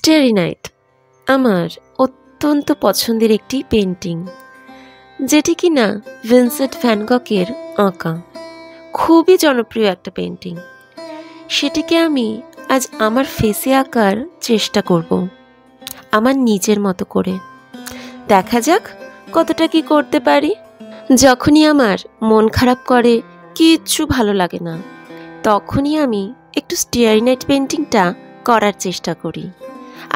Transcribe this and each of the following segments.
Starry night আমার অত্যন্ত পছন্দের একটি পেন্টিং, যেটি কিনা ভিনসেন্ট ভ্যান গকের আঁকা। খুবই জনপ্রিয় একটা পেন্টিং। সেটিকে আমি আজ আমার ফেসে আঁকার চেষ্টা করব, আমার নিজের মতো করে। দেখা যাক কতটা কি করতে পারি। যখনই আমার মন খারাপ করে, কিচ্ছু ভালো লাগে না, তখনই আমি একটু স্টারি নাইট পেন্টিংটা করার চেষ্টা করি,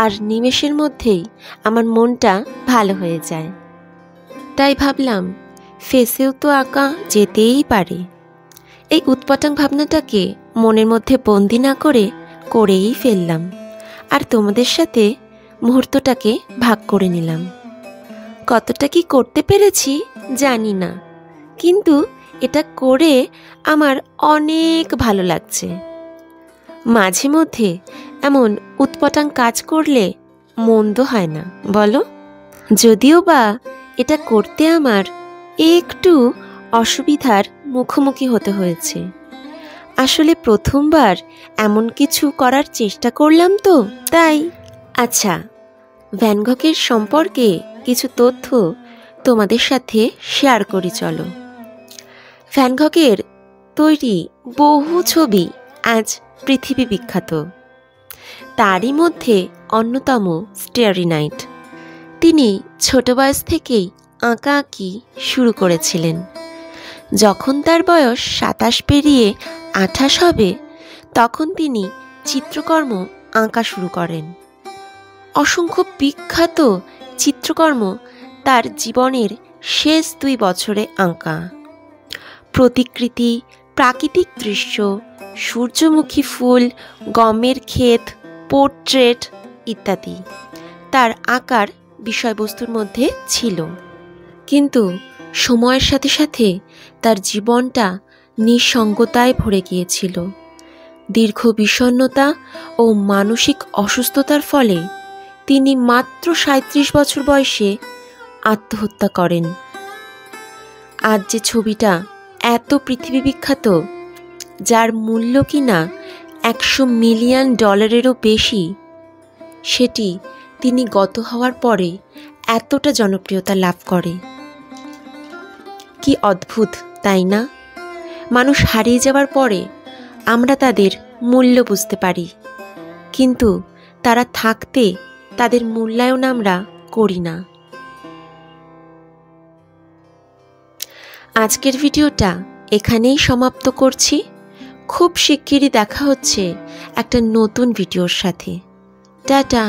আর নিমেষের মধ্যেই আমার মনটা ভালো হয়ে যায়। তাই ভাবলাম ফেসেও তো আঁকা যেতেই পারে। এই উৎপটাং ভাবনাটাকে মনের মধ্যে বন্দি না করে করেই ফেললাম, আর তোমাদের সাথে মুহূর্তটাকে ভাগ করে নিলাম। কতটা কি করতে পেরেছি জানি না, কিন্তু এটা করে আমার অনেক ভালো লাগছে। মাঝে মধ্যে এমন উৎপটাং কাজ করলে মন্দ হয় না, বলো? যদিও বা এটা করতে আমার একটু অসুবিধার মুখোমুখি হতে হয়েছে। আসলে প্রথমবার এমন কিছু করার চেষ্টা করলাম তো, তাই। আচ্ছা, ভ্যান গকের সম্পর্কে কিছু তথ্য তোমাদের সাথে শেয়ার করি চলো। ভ্যান গকের তৈরি বহু ছবি আজ পৃথিবী বিখ্যাত। তারই মধ্যে অন্যতম স্টারি নাইট। তিনি ছোট বয়স থেকেই আঁকাআঁকি শুরু করেছিলেন। যখন তার বয়স 27 পেরিয়ে 28 হবে, তখন তিনি চিত্রকর্ম আঁকা শুরু করেন। অসংখ্য বিখ্যাত চিত্রকর্ম তার জীবনের শেষ 2 বছরে আঁকা। প্রতিকৃতি, প্রাকৃতিক দৃশ্য, সূর্যমুখী ফুল, গমের ক্ষেত, পোর্ট্রেট ইত্যাদি তার আঁকার বিষয়বস্তুর মধ্যে ছিল। কিন্তু সময়ের সাথে সাথে তার জীবনটা নিঃসঙ্গতায় ভরে গিয়েছিল। দীর্ঘ বিষণ্ণতা ও মানসিক অসুস্থতার ফলে তিনি মাত্র 37 বছর বয়সে আত্মহত্যা করেন। আজ যে ছবিটা এত পৃথিবী বিখ্যাত, যার মূল্য কিনা $100 মিলিয়ন বেশি, সেটি তিনি গত হওয়ার পরে এতটা জনপ্রিয়তা লাভ করে। কি অদ্ভুত, তাই না? মানুষ হারিয়ে যাওয়ার পরে আমরা তাদের মূল্য বুঝতে পারি, কিন্তু তারা থাকতে তাদের মূল্যায়ন আমরা করি না। আজকের ভিডিওটা এখানেই সমাপ্ত করছি। খুব শিগগিরই দেখা হচ্ছে একটা নতুন ভিডিওর সাথে। টাটা।